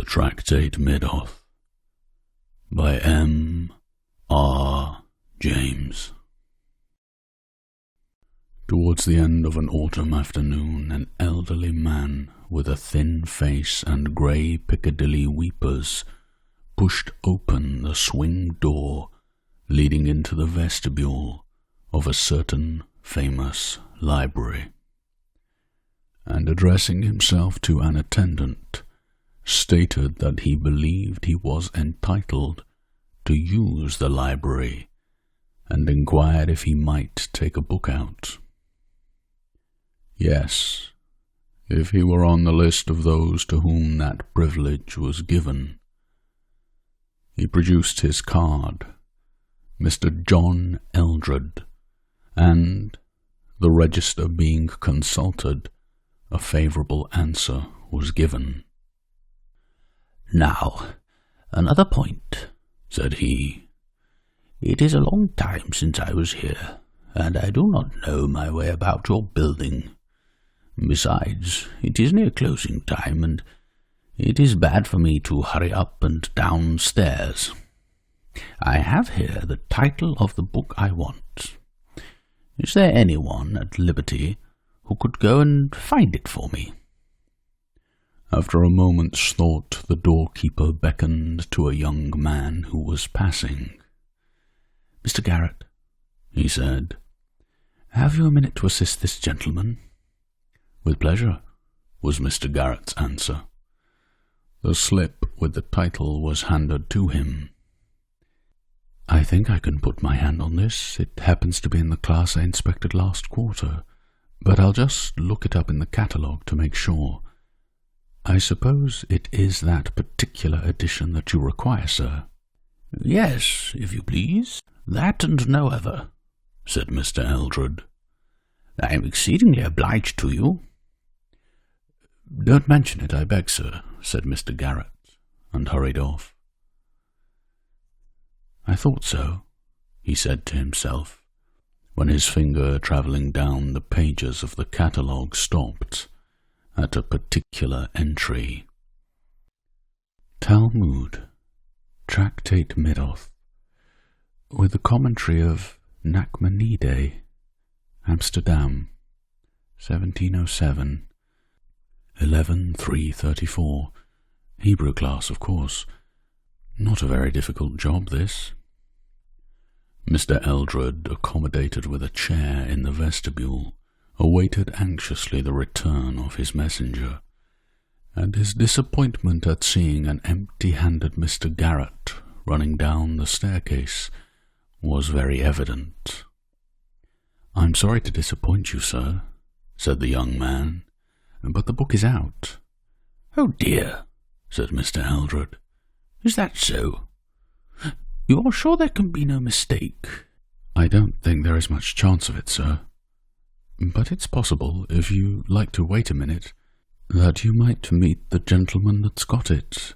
Tractate Middoth by M. R. James. Towards the end of an autumn afternoon, an elderly man with a thin face and grey Piccadilly weepers pushed open the swing door leading into the vestibule of a certain famous library, and addressing himself to an attendant, stated that he believed he was entitled to use the library, and inquired if he might take a book out. Yes, if he were on the list of those to whom that privilege was given. He produced his card, Mr John Eldred, and, the register being consulted, a favourable answer was given. "Now, another point," said he. "It is a long time since I was here, and I do not know my way about your building. Besides, it is near closing time, and it is bad for me to hurry up and down stairs. I have here the title of the book I want. Is there anyone at liberty who could go and find it for me?" After a moment's thought, the doorkeeper beckoned to a young man who was passing. "Mr Garrett," he said, "have you a minute to assist this gentleman?" "With pleasure," was Mr Garrett's answer. The slip with the title was handed to him. "I think I can put my hand on this. It happens to be in the class I inspected last quarter, but I'll just look it up in the catalogue to make sure. I suppose it is that particular edition that you require, sir?" "Yes, if you please, that and no other," said Mr Eldred. "I am exceedingly obliged to you." "Don't mention it, I beg, sir," said Mr Garrett, and hurried off. "I thought so," he said to himself, when his finger travelling down the pages of the catalogue stopped at a particular entry. Talmud, Tractate Middoth, with the commentary of Nachmanides, Amsterdam, 1707, 11/334, Hebrew class, of course. Not a very difficult job, this. Mr Eldred, accommodated with a chair in the vestibule, awaited anxiously the return of his messenger, and his disappointment at seeing an empty-handed Mr Garrett running down the staircase was very evident. "I'm sorry to disappoint you, sir," said the young man, "but the book is out." "Oh dear," said Mr Eldred. "Is that so? You are sure there can be no mistake?" "I don't think there is much chance of it, sir. But it's possible, if you like to wait a minute, that you might meet the gentleman that's got it.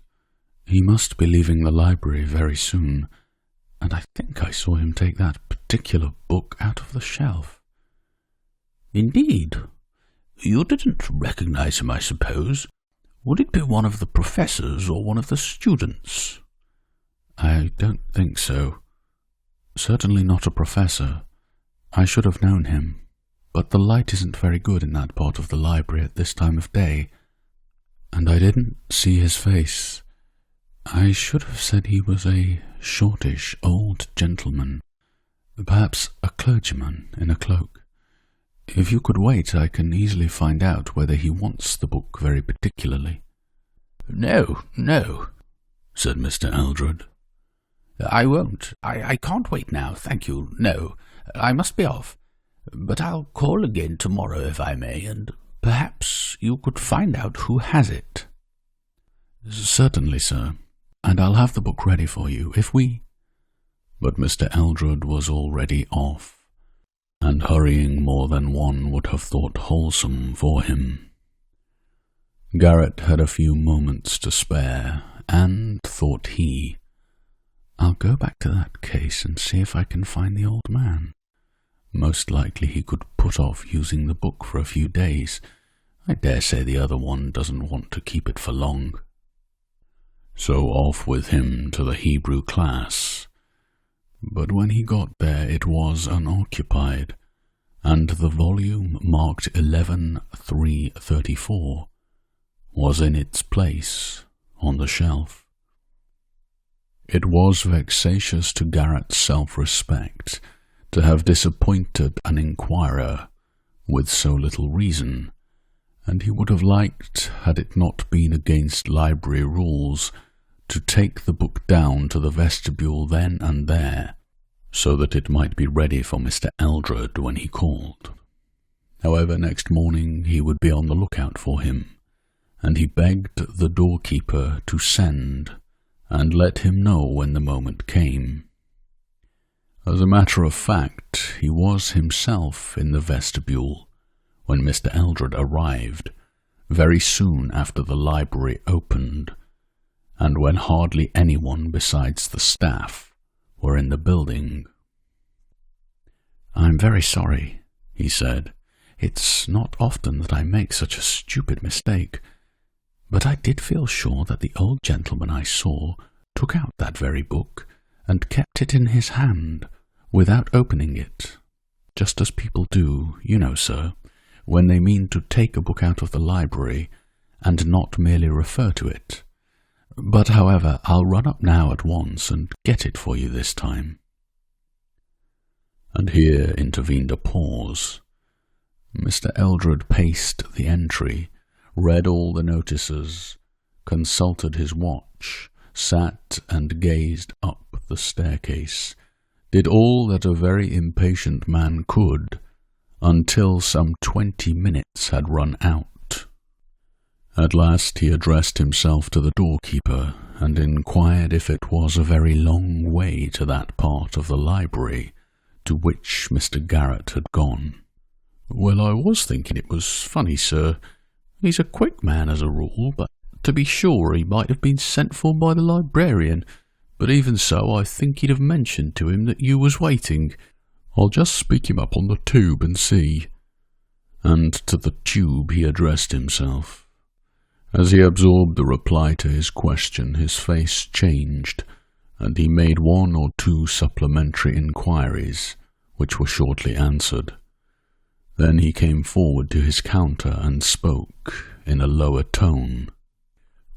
He must be leaving the library very soon, and I think I saw him take that particular book out of the shelf." "Indeed? You didn't recognize him, I suppose? Would it be one of the professors or one of the students?" "I don't think so. Certainly not a professor. I should have known him, but the light isn't very good in that part of the library at this time of day, and I didn't see his face. I should have said he was a shortish old gentleman, perhaps a clergyman in a cloak. If you could wait, I can easily find out whether he wants the book very particularly." No, said Mr Eldred. "I won't. I can't wait now, thank you. No, I must be off. But I'll call again tomorrow if I may, and perhaps you could find out who has it." "Certainly, sir, and I'll have the book ready for you, if we—" But Mr Eldred was already off, and hurrying more than one would have thought wholesome for him. Garrett had a few moments to spare, and, thought he, "I'll go back to that case and see if I can find the old man. Most likely he could put off using the book for a few days. I dare say the other one doesn't want to keep it for long." So off with him to the Hebrew class. But when he got there it was unoccupied, and the volume marked 11-334 was in its place on the shelf. It was vexatious to Garrett's self-respect to have disappointed an inquirer with so little reason, and he would have liked, had it not been against library rules, to take the book down to the vestibule then and there, so that it might be ready for Mr. Eldred when he called. However, next morning he would be on the lookout for him, and he begged the doorkeeper to send and let him know when the moment came. As a matter of fact, he was himself in the vestibule when Mr. Eldred arrived, very soon after the library opened, and when hardly anyone besides the staff were in the building. "I'm very sorry," he said. "It's not often that I make such a stupid mistake, but I did feel sure that the old gentleman I saw took out that very book and kept it in his hand without opening it, just as people do, you know, sir, when they mean to take a book out of the library and not merely refer to it. But, however, I'll run up now at once and get it for you this time." And here intervened a pause. Mr. Eldred paced the entry, read all the notices, consulted his watch, sat and gazed up the staircase, did all that a very impatient man could, until some 20 minutes had run out. At last he addressed himself to the doorkeeper, and inquired if it was a very long way to that part of the library to which Mr. Garrett had gone. "Well, I was thinking it was funny, sir. He's a quick man as a rule, but to be sure he might have been sent for by the librarian, but even so I think he'd have mentioned to him that you was waiting. I'll just speak him up on the tube and see." And to the tube he addressed himself. As he absorbed the reply to his question, his face changed, and he made 1 or 2 supplementary inquiries, which were shortly answered. Then he came forward to his counter and spoke in a lower tone.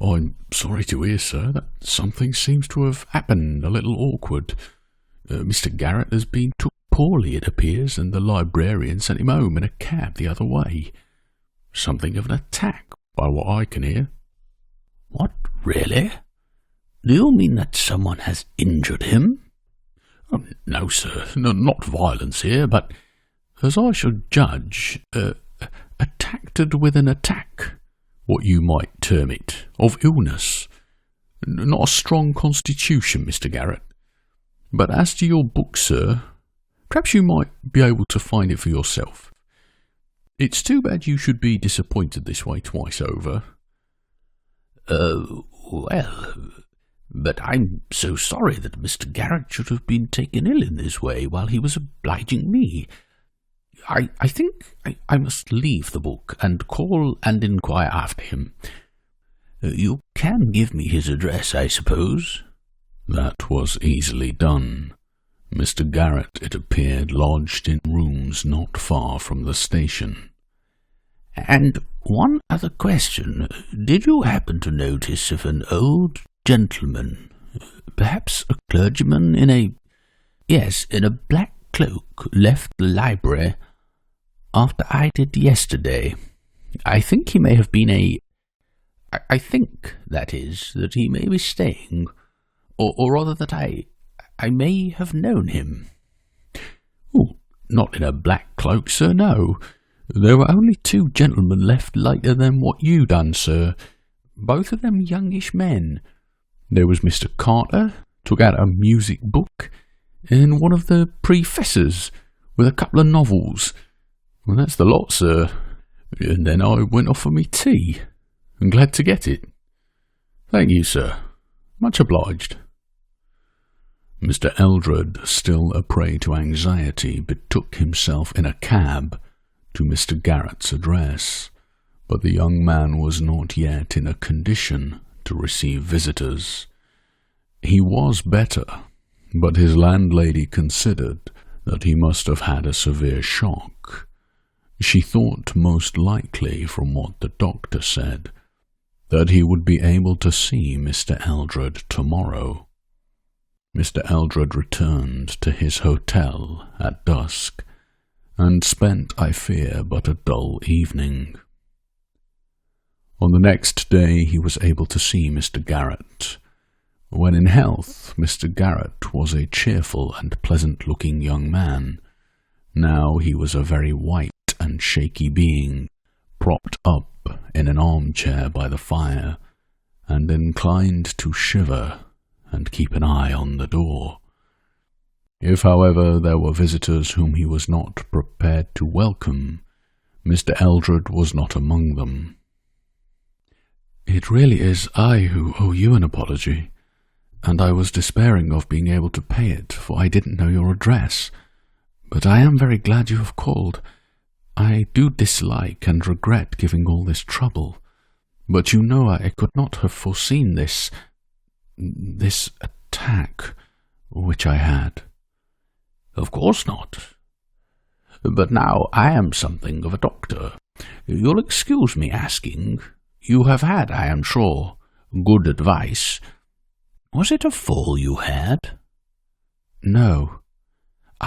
"I'm sorry to hear, sir, that something seems to have happened a little awkward. Mr. Garrett has been took poorly, it appears, and the librarian sent him home in a cab the other way. Something of an attack, by what I can hear." "What, really? Do you mean that someone has injured him?" "No, sir, not violence here, but, as I should judge, attacked with an attack, what you might term it, of illness. Not a strong constitution, Mr. Garrett. But as to your book, sir, perhaps you might be able to find it for yourself. It's too bad you should be disappointed this way twice over." Well, but I'm so sorry that Mr. Garrett should have been taken ill in this way while he was obliging me. I think I must leave the book and call and inquire after him. You can give me his address, I suppose?" That was easily done. Mr. Garrett, it appeared, lodged in rooms not far from the station. "And one other question. Did you happen to notice if an old gentleman, perhaps a clergyman in a black cloak, left the library after I did yesterday? I think he may have been I think, that is, that he may be staying, or rather that I may have known him." "Oh, not in a black cloak, sir, no. There were only 2 gentlemen left later than what you done, sir, both of them youngish men. There was Mr. Carter, took out a music book, and one of the professors, with a couple of novels. Well, that's the lot, sir. And then I went off for me tea, and glad to get it. Thank you, sir. Much obliged." Mr. Eldred, still a prey to anxiety, betook himself in a cab to Mr. Garrett's address, but the young man was not yet in a condition to receive visitors. He was better, but his landlady considered that he must have had a severe shock. She thought most likely, from what the doctor said, that he would be able to see Mr. Eldred tomorrow. Mr. Eldred returned to his hotel at dusk, and spent, I fear, but a dull evening. On the next day he was able to see Mr. Garrett. When in health, Mr. Garrett was a cheerful and pleasant-looking young man. Now he was a very white and shaky being, propped up in an armchair by the fire, and inclined to shiver and keep an eye on the door. If, however, there were visitors whom he was not prepared to welcome, Mr. Eldred was not among them. "It really is I who owe you an apology, and I was despairing of being able to pay it, for I didn't know your address. But I am very glad you have called. I do dislike and regret giving all this trouble, but you know I could not have foreseen this attack which I had." "Of course not. But now I am something of a doctor. You'll excuse me asking. You have had, I am sure, good advice. Was it a fall you had?" "No.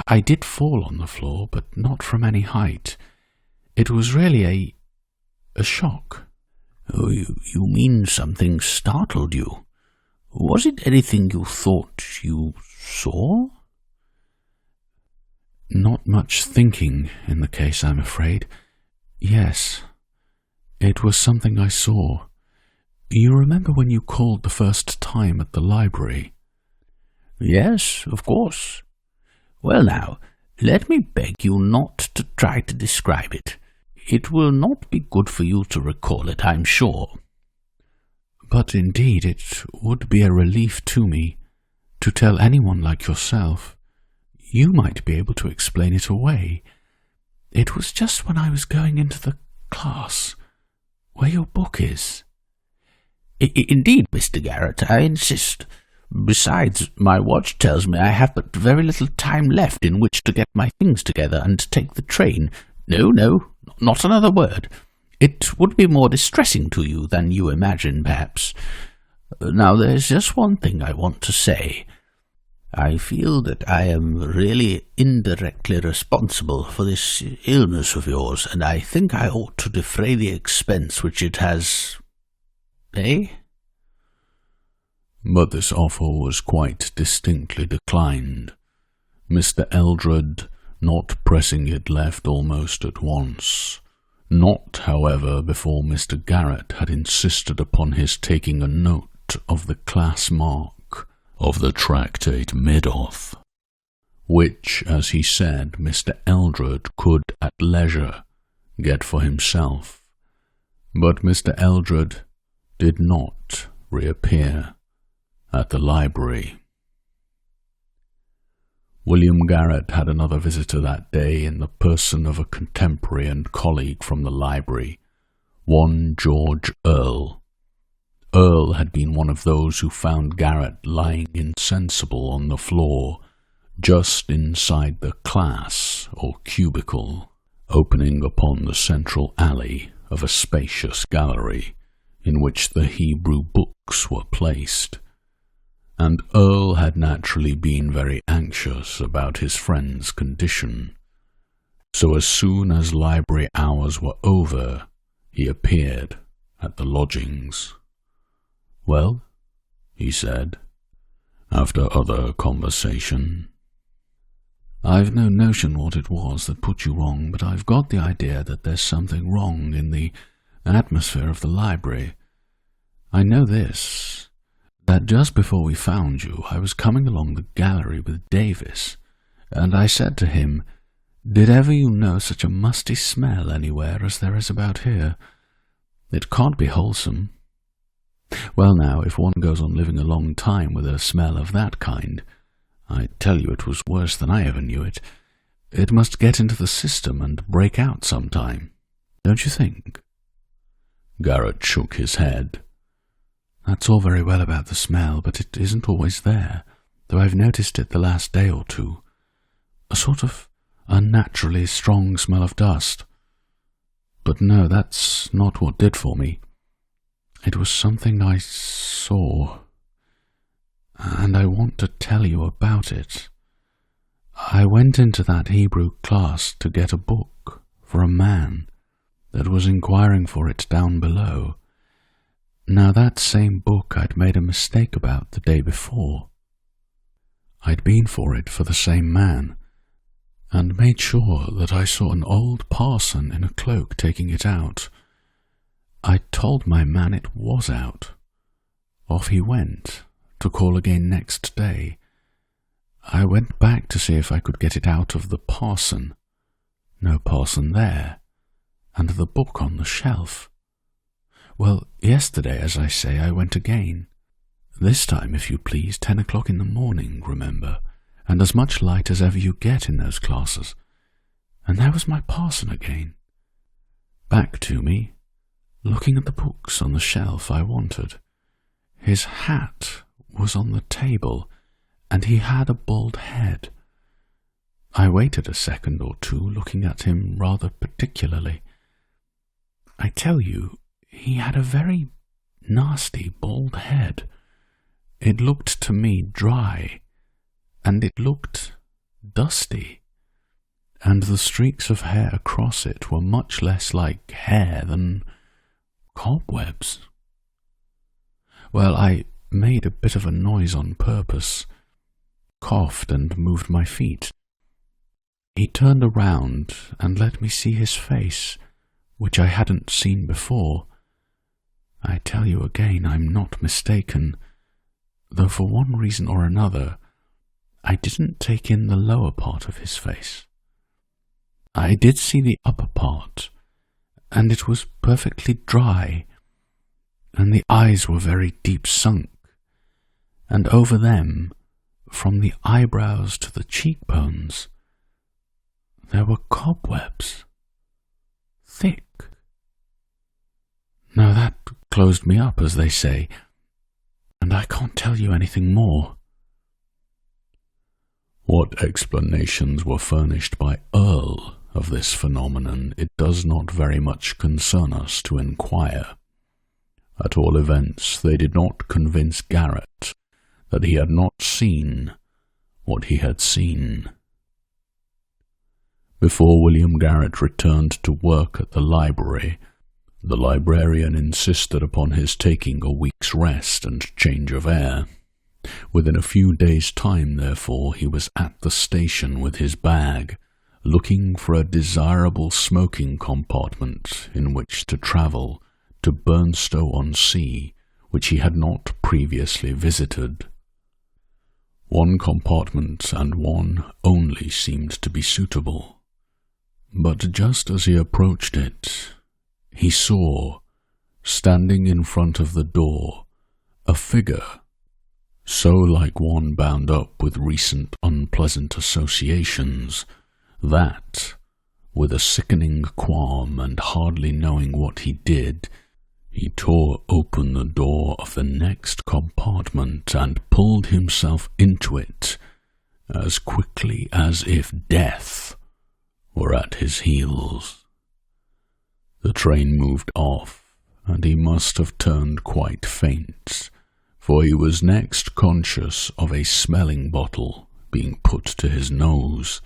I did fall on the floor, but not from any height. It was really a shock." "Oh, you mean something startled you? Was it anything you thought you saw?" "Not much thinking in the case, I'm afraid. Yes, it was something I saw. You remember when you called the first time at the library?" "Yes, of course. Well now, let me beg you not to try to describe it. It will not be good for you to recall it, I'm sure." "But indeed it would be a relief to me to tell anyone like yourself. You might be able to explain it away. It was just when I was going into the class where your book is." "Indeed, Mr. Garrett, I insist. Besides, my watch tells me I have but very little time left in which to get my things together and take the train. No, not another word. It would be more distressing to you than you imagine, perhaps. Now, there's just one thing I want to say. I feel that I am really indirectly responsible for this illness of yours, and I think I ought to defray the expense which it has... Eh?" But this offer was quite distinctly declined. Mr. Eldred, not pressing it, left almost at once. Not, however, before Mr. Garrett had insisted upon his taking a note of the class mark of the Tractate Middoth, which, as he said, Mr. Eldred could at leisure get for himself. But Mr. Eldred did not reappear at the library. William Garrett had another visitor that day in the person of a contemporary and colleague from the library, one George Earle. Earle had been one of those who found Garrett lying insensible on the floor, just inside the class or cubicle, opening upon the central alley of a spacious gallery in which the Hebrew books were placed. And Earle had naturally been very anxious about his friend's condition. So as soon as library hours were over, he appeared at the lodgings. "Well," he said, after other conversation. "I've no notion what it was that put you wrong, but I've got the idea that there's something wrong in the atmosphere of the library. I know this, that just before we found you, I was coming along the gallery with Davis, and I said to him, 'Did ever you know such a musty smell anywhere as there is about here? It can't be wholesome.' Well now, if one goes on living a long time with a smell of that kind, I tell you it was worse than I ever knew it. It must get into the system and break out sometime, don't you think?" Garrett shook his head. That's all very well about the smell, but it isn't always there, though I've noticed it the last day or two. A sort of unnaturally strong smell of dust. But no, that's not what did for me. It was something I saw, and I want to tell you about it. I went into that Hebrew class to get a book for a man that was inquiring for it down below. Now that same book I'd made a mistake about the day before. I'd been for it for the same man, and made sure that I saw an old parson in a cloak taking it out. I told my man it was out. Off he went, to call again next day. I went back to see if I could get it out of the parson. No parson there, and the book on the shelf. Well, yesterday, as I say, I went again. This time, if you please, 10 o'clock in the morning, remember, and as much light as ever you get in those classes. And there was my parson again. Back to me, looking at the books on the shelf I wanted. His hat was on the table, and he had a bald head. I waited a second or two, looking at him rather particularly. I tell you, he had a very nasty bald head. It looked to me dry, and it looked dusty, and the streaks of hair across it were much less like hair than cobwebs. Well, I made a bit of a noise on purpose, coughed and moved my feet. He turned around and let me see his face, which I hadn't seen before. I tell you again, I'm not mistaken, though for one reason or another, I didn't take in the lower part of his face. I did see the upper part, and it was perfectly dry, and the eyes were very deep sunk, and over them, from the eyebrows to the cheekbones, there were cobwebs, thick. Now that closed me up, as they say, and I can't tell you anything more. What explanations were furnished by Earl of this phenomenon it does not very much concern us to inquire. At all events, they did not convince Garrett that he had not seen what he had seen. Before William Garrett returned to work at the library, the librarian insisted upon his taking a week's rest and change of air. Within a few days' time, therefore, he was at the station with his bag, looking for a desirable smoking compartment in which to travel to Burnstow-on-Sea, which he had not previously visited. One compartment and one only seemed to be suitable, but just as he approached it, he saw, standing in front of the door, a figure so like one bound up with recent unpleasant associations that, with a sickening qualm and hardly knowing what he did, he tore open the door of the next compartment and pulled himself into it as quickly as if death were at his heels. The train moved off, and he must have turned quite faint, for he was next conscious of a smelling bottle being put to his nose.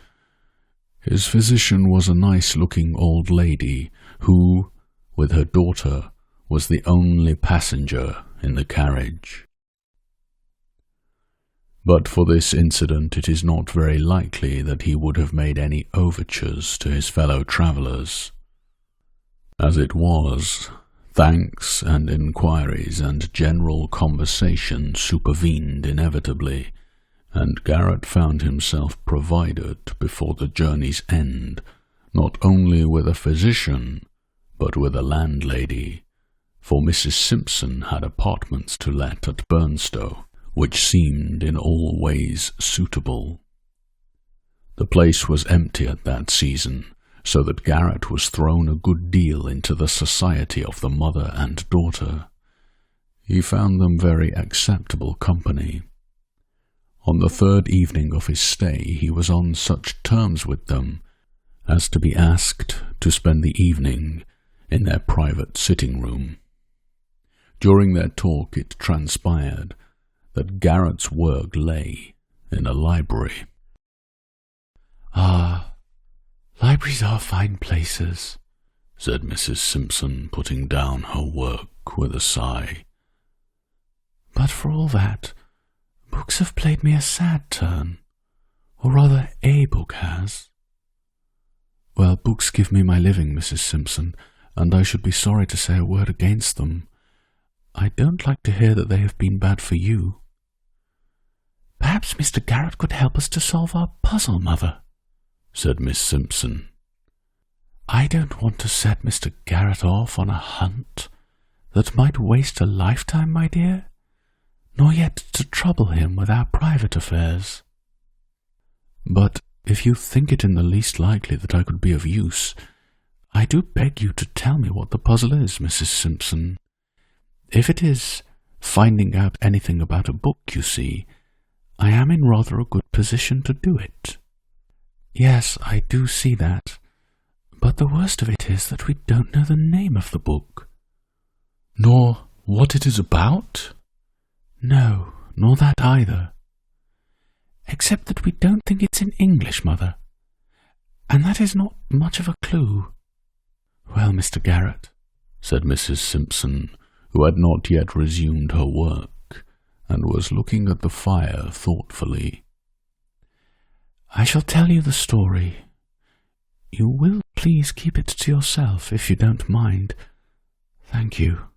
His physician was a nice-looking old lady who, with her daughter, was the only passenger in the carriage. But for this incident it is not very likely that he would have made any overtures to his fellow travellers. As it was, thanks and inquiries and general conversation supervened inevitably, and Garrett found himself provided before the journey's end, not only with a physician, but with a landlady, for Mrs. Simpson had apartments to let at Burnstow, which seemed in all ways suitable. The place was empty at that season, so that Garrett was thrown a good deal into the society of the mother and daughter. He found them very acceptable company. On the third evening of his stay he was on such terms with them as to be asked to spend the evening in their private sitting-room. During their talk it transpired that Garrett's work lay in a library. "Ah, libraries are fine places," said Mrs. Simpson, putting down her work with a sigh. "But for all that, books have played me a sad turn, or rather a book has." "Well, books give me my living, Mrs. Simpson, and I should be sorry to say a word against them. I don't like to hear that they have been bad for you." "Perhaps Mr. Garrett could help us to solve our puzzle, Mother," said Miss Simpson. "I don't want to set Mr. Garrett off on a hunt that might waste a lifetime, my dear, nor yet to trouble him with our private affairs. But if you think it in the least likely that I could be of use, I do beg you to tell me what the puzzle is, Mrs. Simpson. If it is finding out anything about a book, you see, I am in rather a good position to do it." "Yes, I do see that. But the worst of it is that we don't know the name of the book." "Nor what it is about?" "No, nor that either. Except that we don't think it's in English, Mother. And that is not much of a clue." "Well, Mr. Garrett," said Mrs. Simpson, who had not yet resumed her work, and was looking at the fire thoughtfully, "I shall tell you the story. You will please keep it to yourself, if you don't mind. Thank you.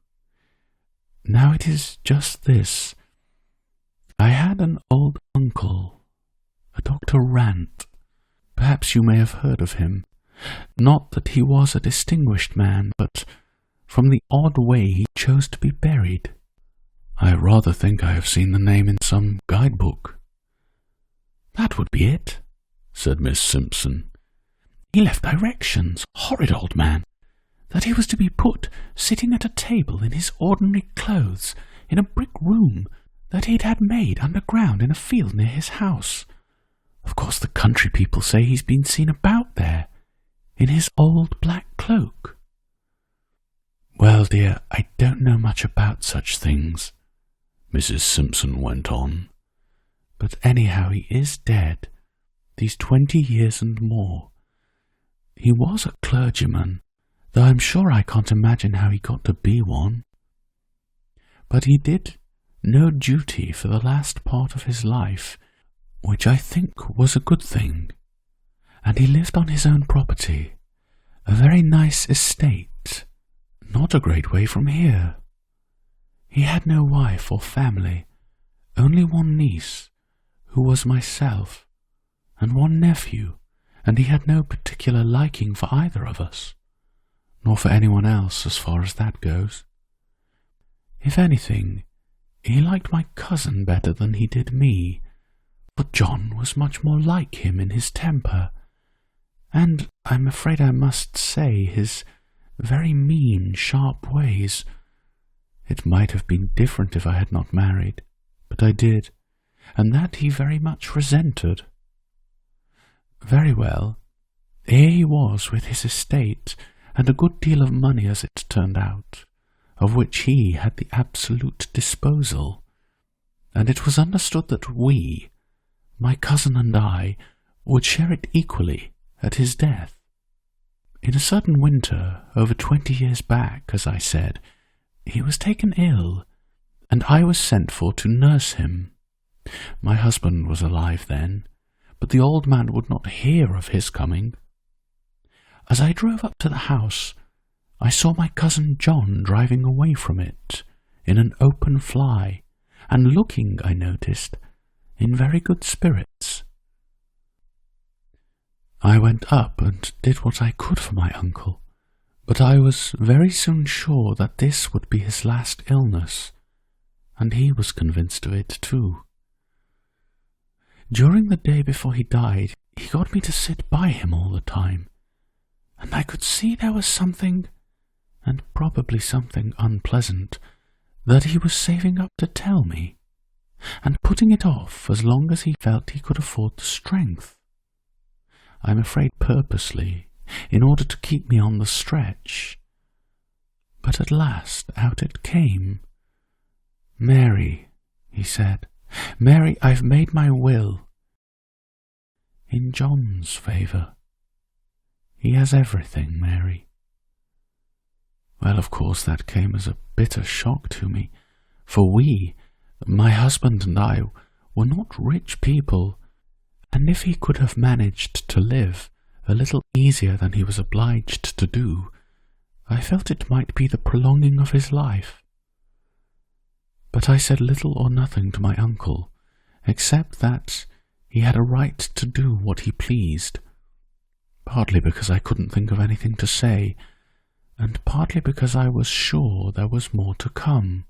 Now it is just this. I had an old uncle, a Dr. Rant. Perhaps you may have heard of him. Not that he was a distinguished man, but from the odd way he chose to be buried. I rather think I have seen the name in some guidebook." "That would be it," said Miss Simpson. "He left directions, horrid old man, that he was to be put sitting at a table in his ordinary clothes in a brick room that he'd had made underground in a field near his house. Of course the country people say he's been seen about there, in his old black cloak." "Well, dear, I don't know much about such things," Mrs. Simpson went on. "But anyhow he is dead, these 20 years and more. He was a clergyman, though I'm sure I can't imagine how he got to be one. But he did no duty for the last part of his life, which I think was a good thing, and he lived on his own property, a very nice estate, not a great way from here. He had no wife or family, only one niece, who was myself, and one nephew, and he had no particular liking for either of us, nor for anyone else as far as that goes. If anything, he liked my cousin better than he did me, for John was much more like him in his temper, and I'm afraid I must say his very mean, sharp ways. It might have been different if I had not married, but I did, and that he very much resented. Very well, here he was with his estate, and a good deal of money as it turned out, of which he had the absolute disposal, and it was understood that we, my cousin and I, would share it equally at his death. In a certain winter, over 20 years back, as I said, he was taken ill, and I was sent for to nurse him. My husband was alive then, but the old man would not hear of his coming. As I drove up to the house, I saw my cousin John driving away from it in an open fly, and looking, I noticed, in very good spirits. I went up and did what I could for my uncle, but I was very soon sure that this would be his last illness, and he was convinced of it too. During the day before he died, he got me to sit by him all the time, and I could see there was something, and probably something unpleasant, that he was saving up to tell me, and putting it off as long as he felt he could afford the strength. I'm afraid purposely, in order to keep me on the stretch. But at last out it came. "Mary," he said, "Mary, I've made my will. In John's favour. He has everything, Mary." Well, of course, that came as a bitter shock to me, for we, my husband and I, were not rich people, and if he could have managed to live a little easier than he was obliged to do, I felt it might be the prolonging of his life. But I said little or nothing to my uncle, except that he had a right to do what he pleased, partly because I couldn't think of anything to say, and partly because I was sure there was more to come.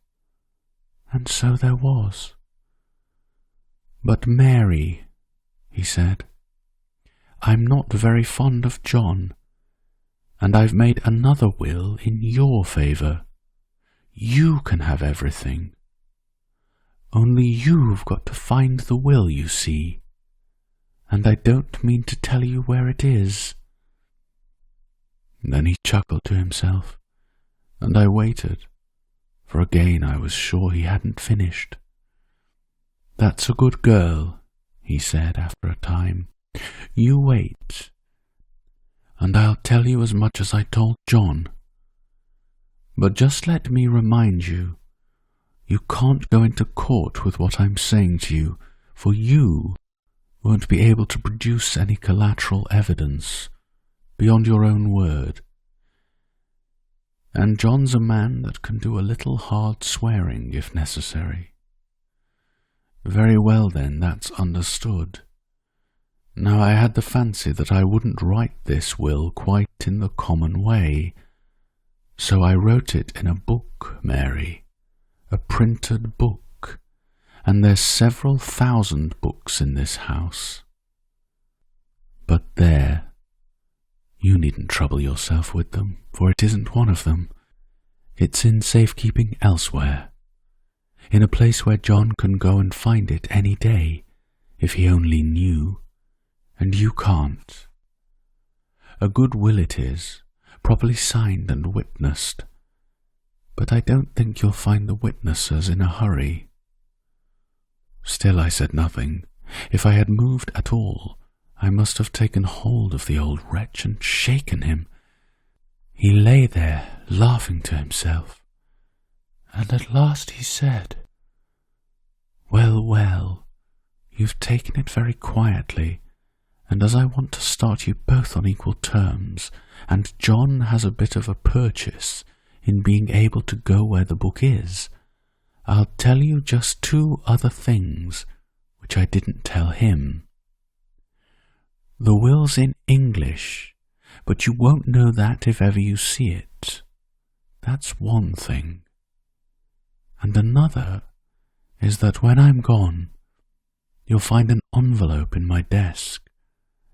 And so there was. "But Mary," he said, "I'm not very fond of John, and I've made another will in your favour. You can have everything. Only you've got to find the will, you see, and I don't mean to tell you where it is." Then he chuckled to himself, and I waited, for again I was sure he hadn't finished. "That's a good girl," he said after a time. "You wait, and I'll tell you as much as I told John. But just let me remind you, you can't go into court with what I'm saying to you, for you won't be able to produce any collateral evidence beyond your own word. And John's a man that can do a little hard swearing if necessary." Very well then, that's understood. Now I had the fancy that I wouldn't write this will quite in the common way, so I wrote it in a book, Mary, a printed book, and there's several thousand books in this house. But there, you needn't trouble yourself with them, for it isn't one of them. It's in safekeeping elsewhere, in a place where John can go and find it any day, if he only knew, and you can't. A good will it is, properly signed and witnessed, but I don't think you'll find the witnessers in a hurry. Still I said nothing. If I had moved at all, I must have taken hold of the old wretch and shaken him. He lay there, laughing to himself, and at last he said, "Well, well, you've taken it very quietly, and as I want to start you both on equal terms, and John has a bit of a purchase in being able to go where the book is, I'll tell you just 2 other things which I didn't tell him. The will's in English, but you won't know that if ever you see it. That's one thing. And another is that when I'm gone, you'll find an envelope in my desk,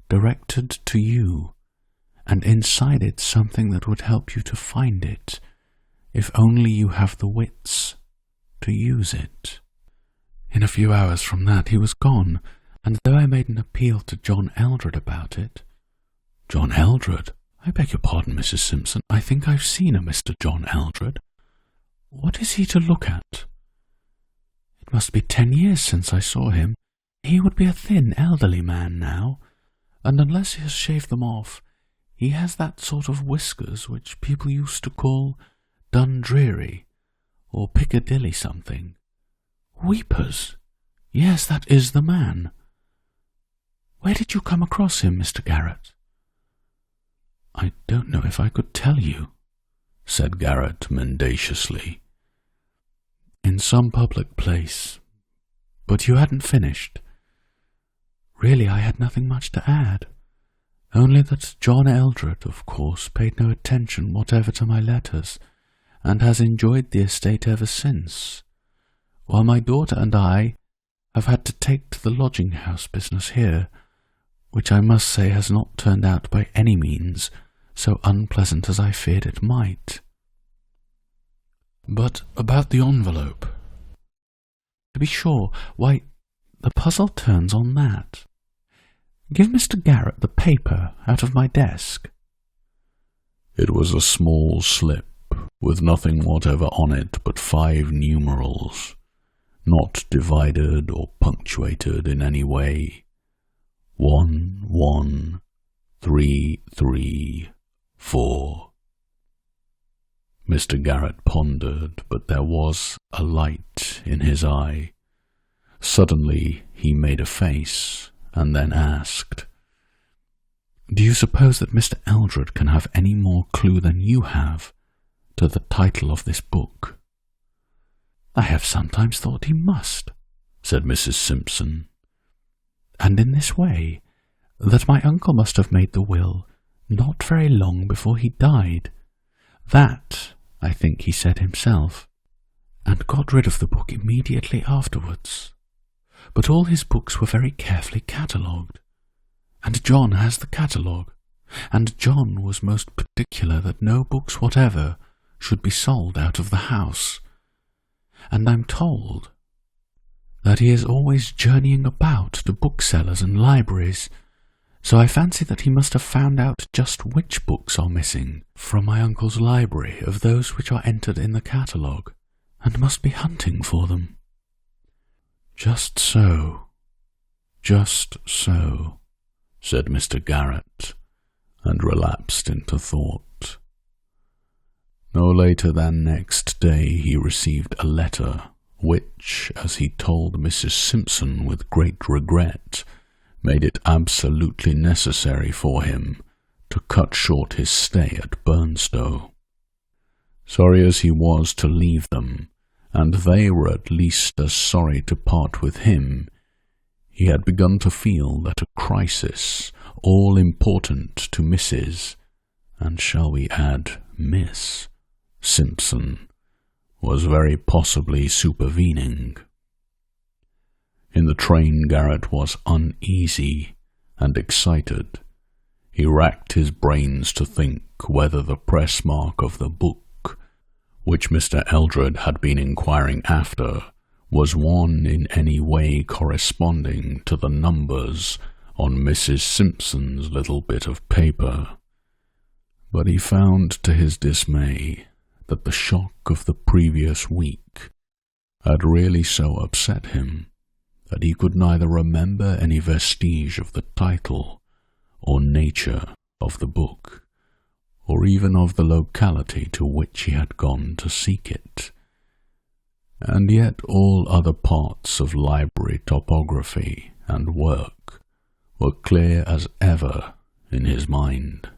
directed to you, and inside it something that would help you to find it, if only you have the wits to use it." In a few hours from that he was gone, and though I made an appeal to John Eldred about it— "John Eldred? I beg your pardon, Mrs. Simpson. I think I've seen a Mr. John Eldred. What is he to look at? It must be 10 years since I saw him. He would be a thin, elderly man now, and unless he has shaved them off, he has that sort of whiskers which people used to call Dundreary, or Piccadilly something. Weepers! Yes, that is the man. Where did you come across him, Mr. Garrett?" "I don't know if I could tell you," said Garrett mendaciously. "In some public place. But you hadn't finished." Really, I had nothing much to add, only that John Eldred, of course, paid no attention whatever to my letters, and has enjoyed the estate ever since, while my daughter and I have had to take to the lodging-house business here, which I must say has not turned out by any means so unpleasant as I feared it might. But about the envelope. To be sure, why, the puzzle turns on that. Give Mr. Garrett the paper out of my desk. It was a small slip, with nothing whatever on it but 5 numerals, not divided or punctuated in any way. 1, 1, 3, 3, 4. Mr. Garrett pondered, but there was a light in his eye. Suddenly he made a face, and then asked, Do you suppose that Mr. Eldred can have any more clue than you have to the title of this book? I have sometimes thought he must, said Mrs. Simpson. And in this way, that my uncle must have made the will not very long before he died. That, I think he said himself, and got rid of the book immediately afterwards. But all his books were very carefully catalogued, and John has the catalogue, and John was most particular that no books whatever should be sold out of the house. And I'm told that he is always journeying about to booksellers and libraries, so I fancy that he must have found out just which books are missing from my uncle's library of those which are entered in the catalogue, and must be hunting for them. Just so, said Mr. Garrett, and relapsed into thought. No later than next day he received a letter which, as he told Mrs. Simpson with great regret, made it absolutely necessary for him to cut short his stay at Burnstow. Sorry as he was to leave them, and they were at least as sorry to part with him, he had begun to feel that a crisis, all important to Mrs., and shall we add Miss, Simpson, was very possibly supervening. In the train Garrett was uneasy and excited. He racked his brains to think whether the press mark of the book, which Mr. Eldred had been inquiring after, was one in any way corresponding to the numbers on Mrs. Simpson's little bit of paper. But he found to his dismay that the shock of the previous week had really so upset him that he could neither remember any vestige of the title or nature of the book, or even of the locality to which he had gone to seek it. And yet all other parts of library topography and work were clear as ever in his mind.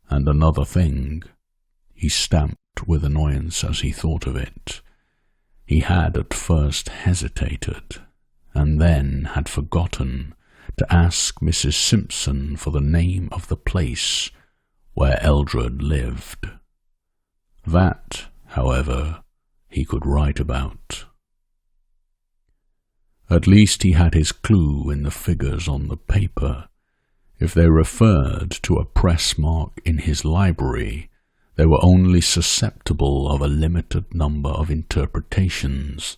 And another thing, he stamped with annoyance as he thought of it. He had at first hesitated, and then had forgotten to ask Mrs. Simpson for the name of the place where Eldred lived. That, however, he could write about. At least he had his clue in the figures on the paper. If they referred to a press mark in his library, they were only susceptible of a limited number of interpretations.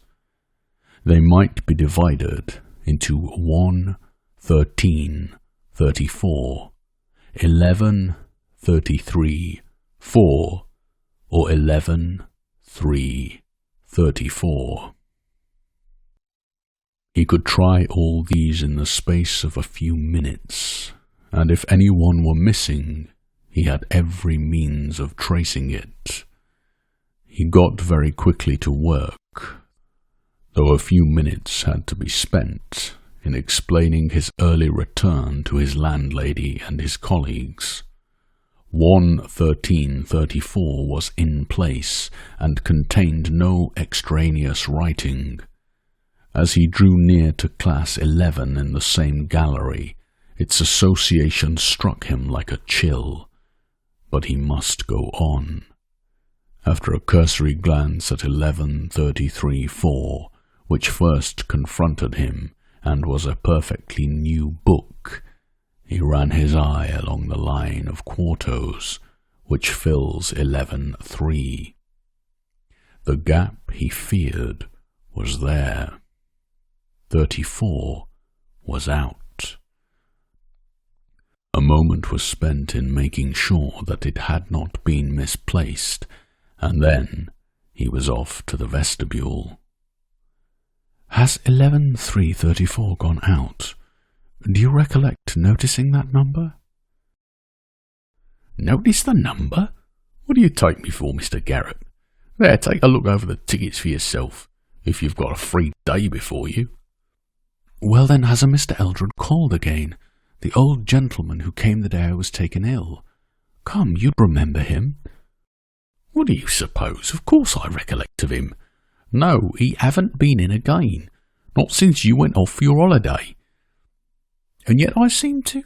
They might be divided into 1, 13, 34, 11, 33, 4, or 11, 3, 34. He could try all these in the space of a few minutes, and if any one were missing, he had every means of tracing it. He got very quickly to work, though a few minutes had to be spent in explaining his early return to his landlady and his colleagues. 11334 was in place and contained no extraneous writing. As he drew near to class 11 in the same gallery, its association struck him like a chill. But he must go on. After a cursory glance at 1133-4, which first confronted him and was a perfectly new book, he ran his eye along the line of quartos which fills 11.3. The gap he feared was there. 34 was out. A moment was spent in making sure that it had not been misplaced, and then he was off to the vestibule. Has 11334 gone out? Do you recollect noticing that number? Notice the number? What do you take me for, Mr Garrett? There, take a look over the tickets for yourself, if you've got a free day before you. Well then, has a Mr Eldred called again? The old gentleman who came the day I was taken ill. Come, you'd remember him. What do you suppose? Of course I recollect of him. No, he haven't been in again. Not since you went off for your holiday. And yet I seem to...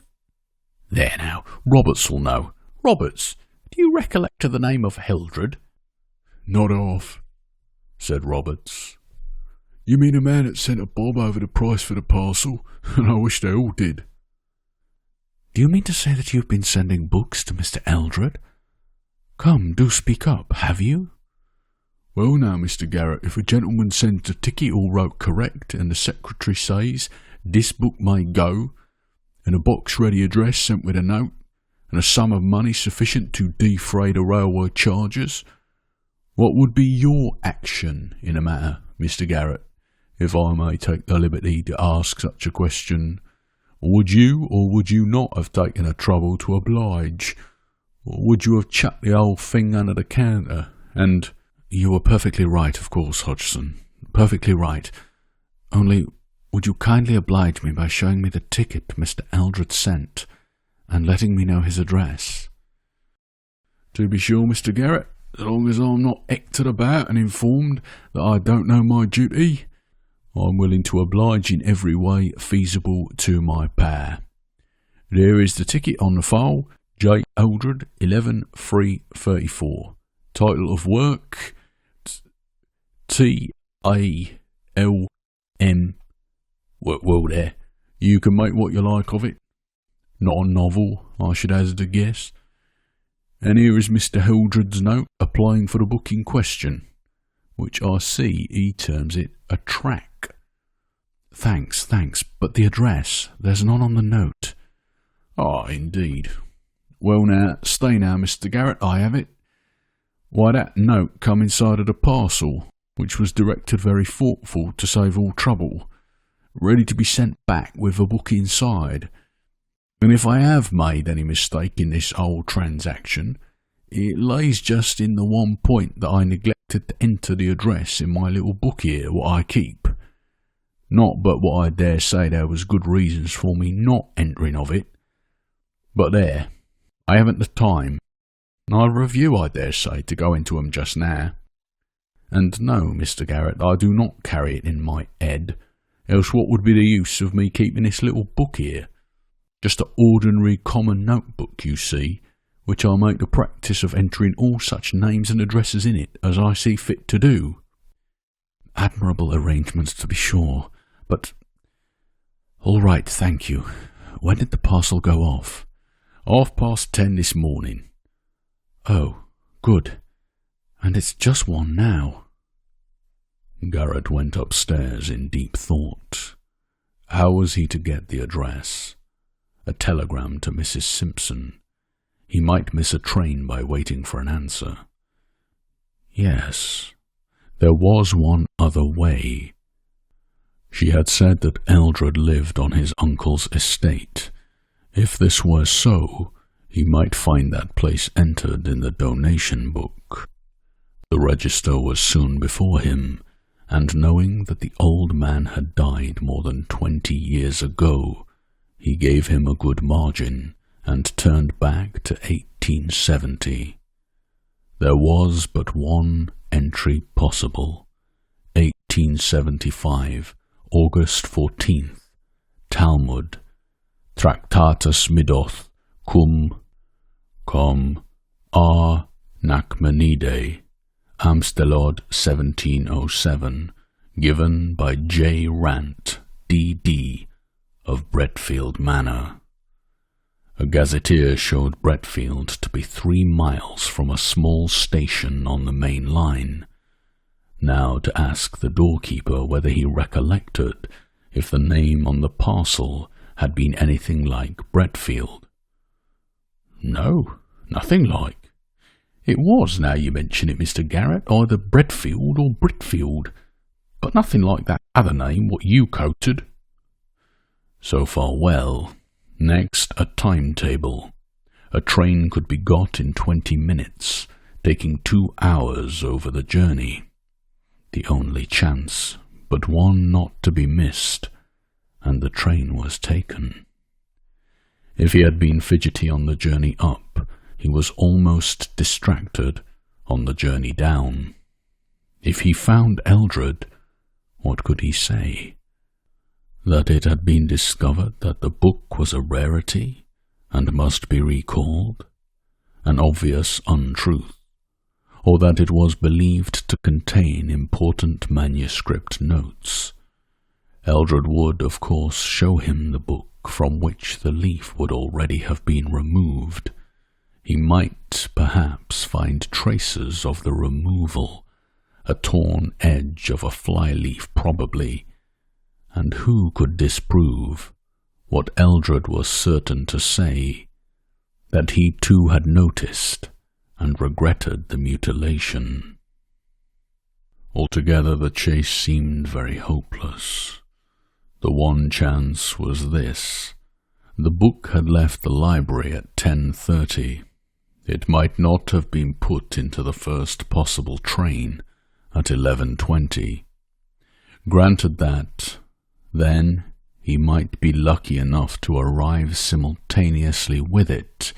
There now, Roberts will know. Roberts, do you recollect of the name of Eldred? Not half, said Roberts. You mean a man that sent a bob over the price for the parcel, and I wish they all did. Do you mean to say that you've been sending books to Mr Eldred? Come, do speak up, have you? Well now, Mr Garrett, if a gentleman sends the ticket all wrote correct, and the secretary says, "This book may go," and a box ready address sent with a note, and a sum of money sufficient to defray the railway charges, what would be your action in a matter, Mr Garrett, if I may take the liberty to ask such a question? Would you or would you not have taken the trouble to oblige? Or would you have chucked the whole thing under the counter, and... You were perfectly right, of course, Hodgson. Perfectly right. Only, would you kindly oblige me by showing me the ticket Mr Eldred sent, and letting me know his address? To be sure, Mr Garrett, as long as I'm not hectored about and informed that I don't know my duty, I'm willing to oblige in every way feasible to my power. There is the ticket on the file, J. Eldred, 11-3-34. Title of work, T.A.L.M. Well there, you can make what you like of it. Not a novel, I should hazard a guess. And here is Mr Eldred's note applying for the book in question, which I see he terms it a tract. Thanks, but the address, there's none on the note. Ah, indeed. Well now, stay now, Mr Garrett, I have it. Why, that note come inside of the parcel, which was directed very thoughtful to save all trouble, ready to be sent back with the book inside. And if I have made any mistake in this whole transaction, it lays just in the one point that I neglected to enter the address in my little book here, what I keep. Not but what I dare say there was good reasons for me not entering of it. But there, I haven't the time. Neither of you, I dare say, to go into 'em just now. And no, Mr Garrett, I do not carry it in my head, else what would be the use of me keeping this little book here? Just an ordinary common notebook, you see, which I make a practice of entering all such names and addresses in it as I see fit to do. Admirable arrangements, to be sure, but... All right, thank you. When did the parcel go off? 10:30 this morning. Oh, good. And it's just one now. Garrett went upstairs in deep thought. How was he to get the address? A telegram to Mrs. Simpson. He might miss a train by waiting for an answer. Yes, there was one other way. She had said that Eldred lived on his uncle's estate. If this were so, he might find that place entered in the donation book. The register was soon before him, and knowing that the old man had died more than 20 years ago, he gave him a good margin and turned back to 1870. There was but one entry possible. 1875, August 14th, Talmud, Tractatus Middoth, cum A. Nachmanide, Amstelod 1707, given by J. Rant, D.D., of Bretfield Manor. A gazetteer showed Bretfield to be 3 miles from a small station on the main line, now to ask the doorkeeper whether he recollected if the name on the parcel had been anything like Bretfield. "No, nothing like. It was, now you mention it, Mr Garrett, either Bretfield or Britfield, but nothing like that other name what you quoted." So far well. Next, a timetable. A train could be got in 20 minutes, taking 2 hours over the journey. The only chance, but one not to be missed, and the train was taken. If he had been fidgety on the journey up, he was almost distracted on the journey down. If he found Eldred, what could he say? That it had been discovered that the book was a rarity and must be recalled, an obvious untruth, or that it was believed to contain important manuscript notes. Eldred would, of course, show him the book from which the leaf would already have been removed. He might, perhaps, find traces of the removal, a torn edge of a fly-leaf probably, and who could disprove what Eldred was certain to say, that he too had noticed and regretted the mutilation. Altogether the chase seemed very hopeless. The one chance was this. The book had left the library at 10:30. It might not have been put into the first possible train at 11:20. Granted that, then he might be lucky enough to arrive simultaneously with it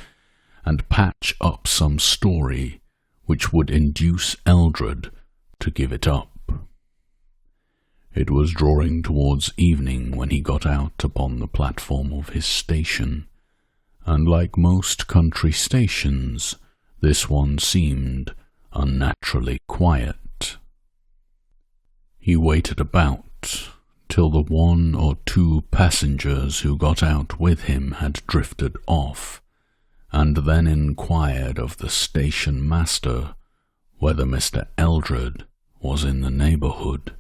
and patch up some story which would induce Eldred to give it up. It was drawing towards evening when he got out upon the platform of his station, and like most country stations, this one seemed unnaturally quiet. He waited about till the 1 or 2 passengers who got out with him had drifted off, and then inquired of the station master whether Mr Eldred was in the neighbourhood.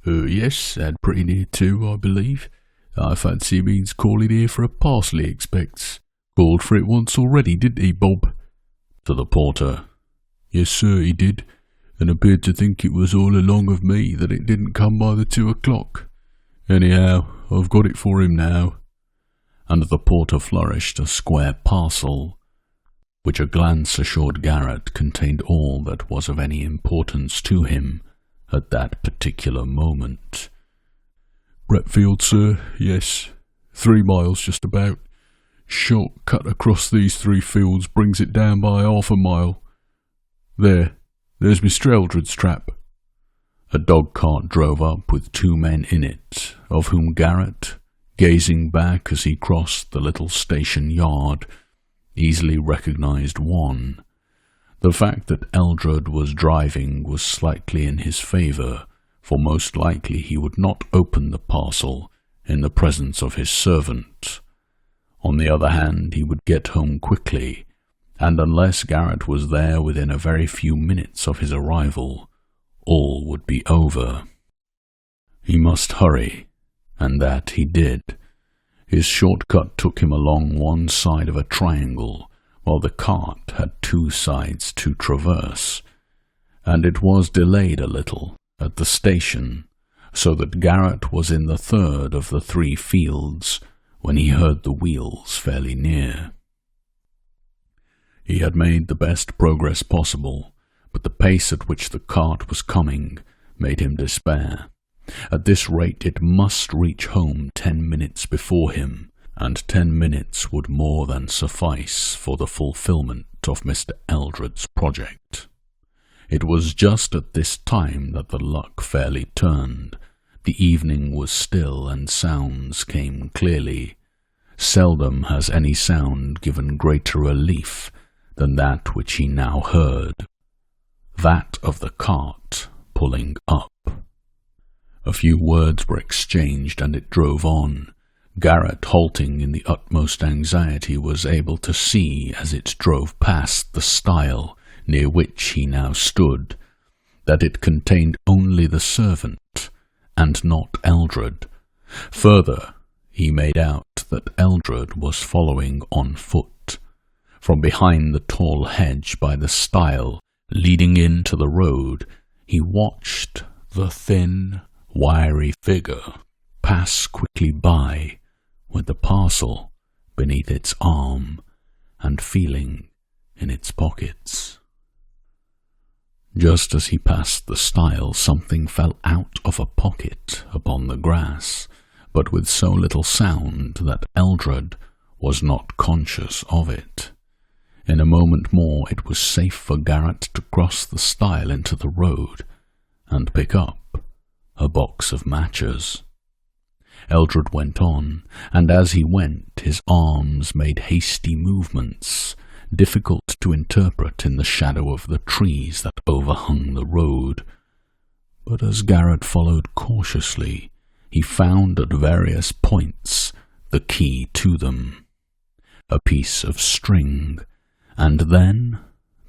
Yes, and pretty near too, I believe. I fancy he means calling here for a parcel, he expects. Called for it once already, didn't he, Bob?" To the porter. "Yes, sir, he did, and appeared to think it was all along of me that it didn't come by the 2 o'clock. Anyhow, I've got it for him now." And the porter flourished a square parcel, which a glance assured Garrett contained all that was of any importance to him at that particular moment. "Bretfield, sir, yes. 3 miles just about. Short cut across these 3 fields brings it down by 1/2 a mile. There's Mr Eldred's trap." A dog-cart drove up with 2 men in it, of whom Garrett, gazing back as he crossed the little station yard, easily recognized one. The fact that Eldred was driving was slightly in his favour, for most likely he would not open the parcel in the presence of his servant. On the other hand, he would get home quickly, and unless Garrett was there within a very few minutes of his arrival, all would be over. He must hurry, and that he did. His shortcut took him along one side of a triangle, while the cart had 2 sides to traverse, and it was delayed a little at the station, so that Garrett was in the 3rd of the 3 fields when he heard the wheels fairly near. He had made the best progress possible, but the pace at which the cart was coming made him despair. At this rate it must reach home 10 minutes before him, and 10 minutes would more than suffice for the fulfilment of Mr Eldred's project. It was just at this time that the luck fairly turned. The evening was still and sounds came clearly. Seldom has any sound given greater relief than that which he now heard, that of the cart pulling up. A few words were exchanged and it drove on. Garrett, halting in the utmost anxiety, was able to see as it drove past the stile near which he now stood, that it contained only the servant, and not Eldred. Further, he made out that Eldred was following on foot. From behind the tall hedge by the stile leading into the road, he watched the thin, wiry figure pass quickly by, with the parcel beneath its arm and feeling in its pockets. Just as he passed the stile, something fell out of a pocket upon the grass, but with so little sound that Eldred was not conscious of it. In a moment more it was safe for Garrett to cross the stile into the road and pick up a box of matches. Eldred went on, and as he went his arms made hasty movements, difficult to interpret in the shadow of the trees that overhung the road. But as Garrett followed cautiously, he found at various points the key to them, a piece of string, and then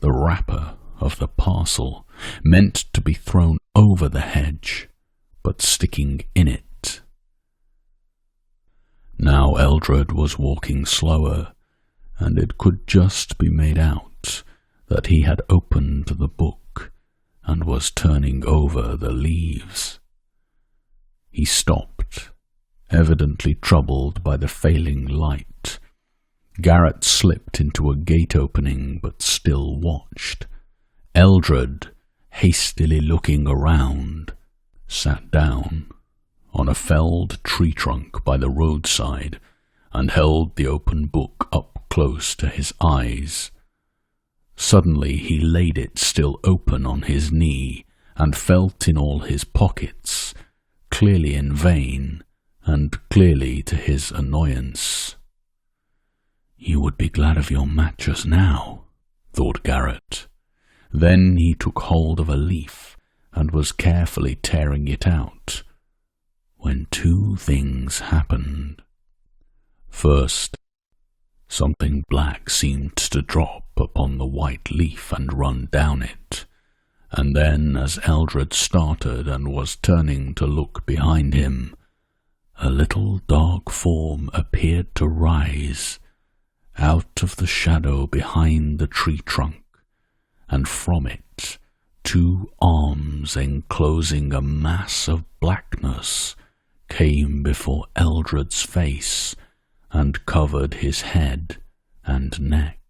the wrapper of the parcel, meant to be thrown over the hedge, but sticking in it. Now Eldred was walking slower, and it could just be made out that he had opened the book and was turning over the leaves. He stopped, evidently troubled by the failing light. Garrett slipped into a gate opening, but still watched. Eldred, hastily looking around, sat down on a felled tree trunk by the roadside and held the open book up close to his eyes. Suddenly he laid it still open on his knee and felt in all his pockets, clearly in vain, and clearly to his annoyance. "You would be glad of your matches now," thought Garrett. Then he took hold of a leaf and was carefully tearing it out, when two things happened. First, something black seemed to drop upon the white leaf and run down it, and then as Eldred started and was turning to look behind him, a little dark form appeared to rise out of the shadow behind the tree trunk, and from it two arms enclosing a mass of blackness came before Eldred's face and covered his head and neck.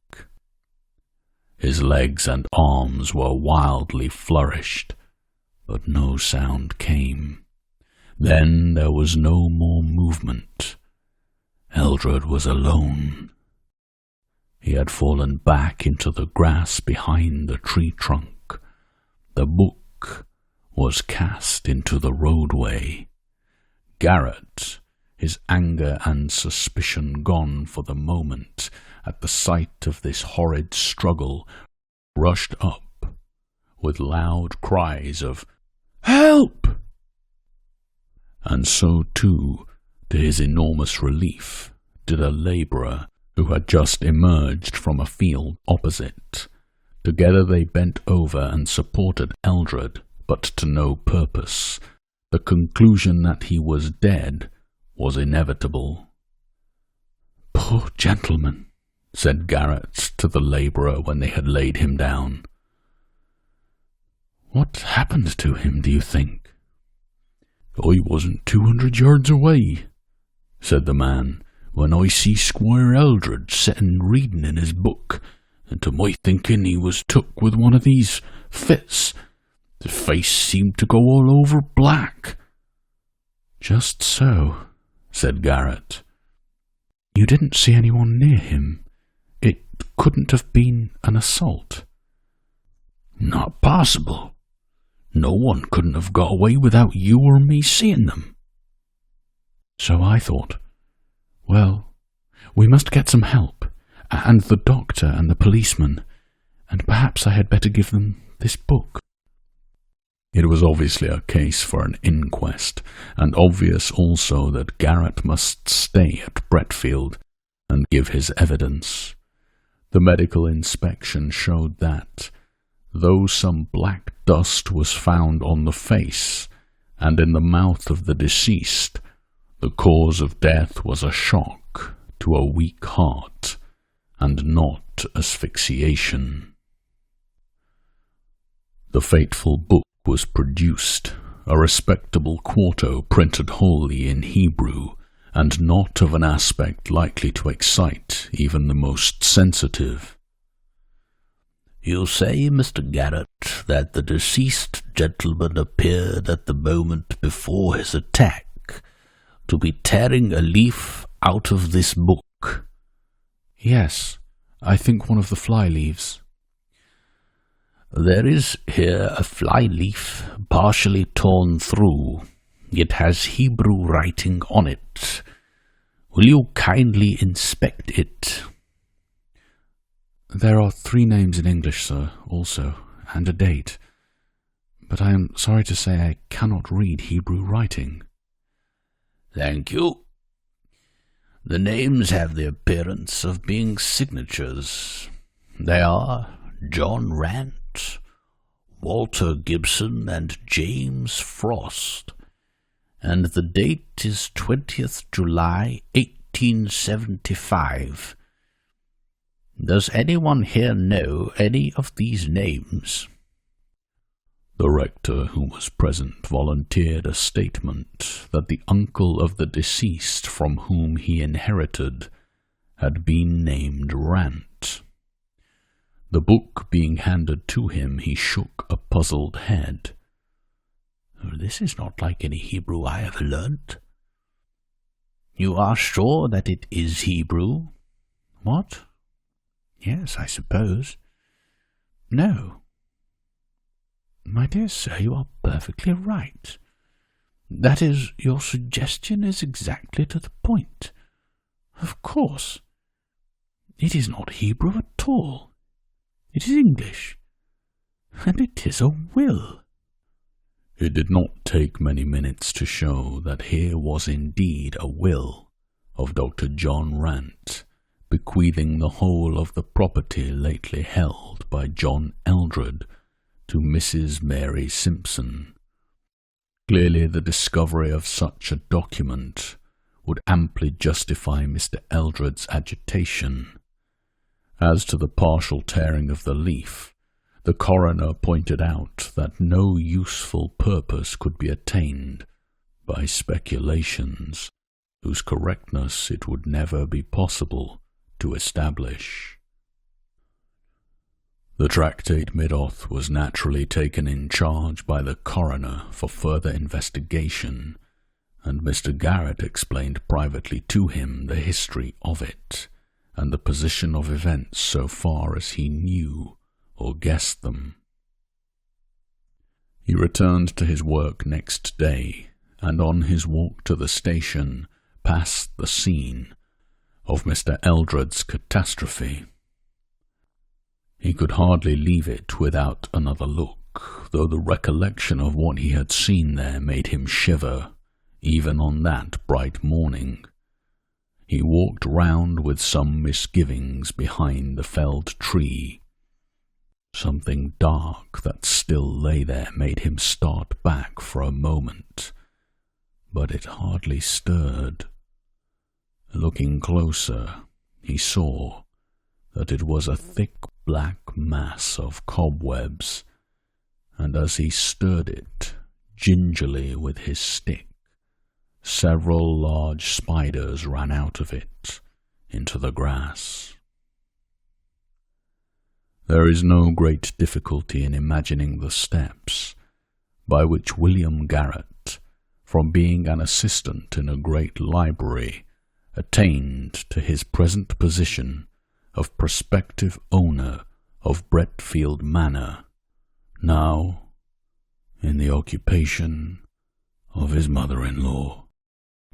His legs and arms were wildly flourished, but no sound came. Then there was no more movement. Eldred was alone. He had fallen back into the grass behind the tree trunk. The book was cast into the roadway. Garrett, his anger and suspicion gone for the moment at the sight of this horrid struggle, rushed up with loud cries of "Help!" And so too, to his enormous relief, did a labourer who had just emerged from a field opposite. Together they bent over and supported Eldred, but to no purpose. The conclusion that he was dead was inevitable. "Poor gentleman," said Garrett to the labourer when they had laid him down. "What happened to him, do you think?" "I wasn't 200 yards away," said the man, "when I see Squire Eldred settin' reading in his book, and to my thinking he was took with one of these fits. The face seemed to go all over black." "Just so," said Garrett. "You didn't see anyone near him. It couldn't have been an assault." "Not possible. No one couldn't have got away without you or me seeing them." "So I thought. Well, we must get some help, and the doctor and the policeman, and perhaps I had better give them this book." It was obviously a case for an inquest, and obvious also that Garrett must stay at Bretfield and give his evidence. The medical inspection showed that, though some black dust was found on the face and in the mouth of the deceased, the cause of death was a shock to a weak heart, and not asphyxiation. The fateful book was produced, a respectable quarto printed wholly in Hebrew, and not of an aspect likely to excite even the most sensitive. "You say, Mr. Garrett, that the deceased gentleman appeared at the moment before his attack to be tearing a leaf out of this book?" "Yes, I think one of the fly-leaves." "There is here a fly-leaf partially torn through. It has Hebrew writing on it. Will you kindly inspect it?" "There are 3 names in English, sir, also, and a date. But I am sorry to say I cannot read Hebrew writing." "Thank you. The names have the appearance of being signatures. They are John Rant, Walter Gibson, and James Frost, and the date is 20th July, 1875. Does anyone here know any of these names?" The rector, who was present, volunteered a statement that the uncle of the deceased from whom he inherited had been named Rant. The book being handed to him, he shook a puzzled head. "This is not like any Hebrew I have learnt." "You are sure that it is Hebrew?" "What? Yes, I suppose." "No." "My dear sir, you are perfectly right. That is, your suggestion is exactly to the point. Of course, it is not Hebrew at all. It is English, and it is a will." It did not take many minutes to show that here was indeed a will of Dr. John Rant, bequeathing the whole of the property lately held by John Eldred to Mrs. Mary Simpson. Clearly the discovery of such a document would amply justify Mr. Eldred's agitation. As to the partial tearing of the leaf, the coroner pointed out that no useful purpose could be attained by speculations whose correctness it would never be possible to establish. The Tractate Middoth was naturally taken in charge by the coroner for further investigation, and Mr. Garrett explained privately to him the history of it, and the position of events so far as he knew or guessed them. He returned to his work next day, and on his walk to the station passed the scene of Mr. Eldred's catastrophe. He could hardly leave it without another look, though the recollection of what he had seen there made him shiver, even on that bright morning. He walked round with some misgivings behind the felled tree. Something dark that still lay there made him start back for a moment, but it hardly stirred. Looking closer, he saw that it was a thick black mass of cobwebs, and as he stirred it gingerly with his stick, several large spiders ran out of it into the grass. There is no great difficulty in imagining the steps by which William Garrett, from being an assistant in a great library, attained to his present position of prospective owner of Bretfield Manor, now in the occupation of his mother-in-law,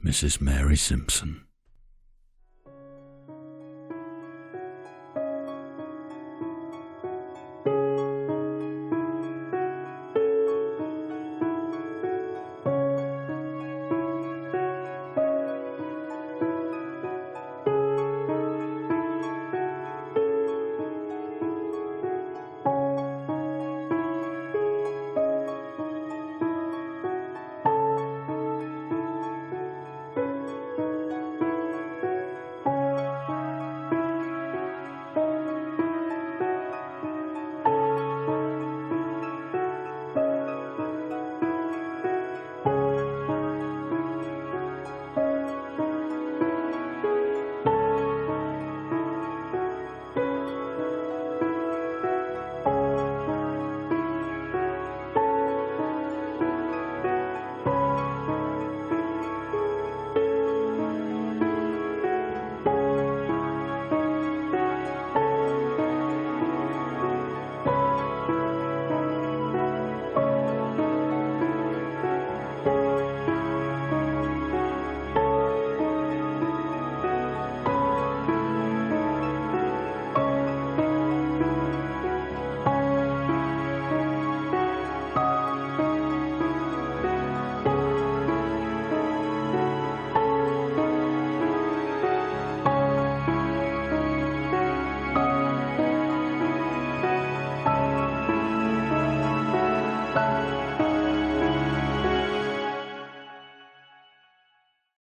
Mrs. Mary Simpson.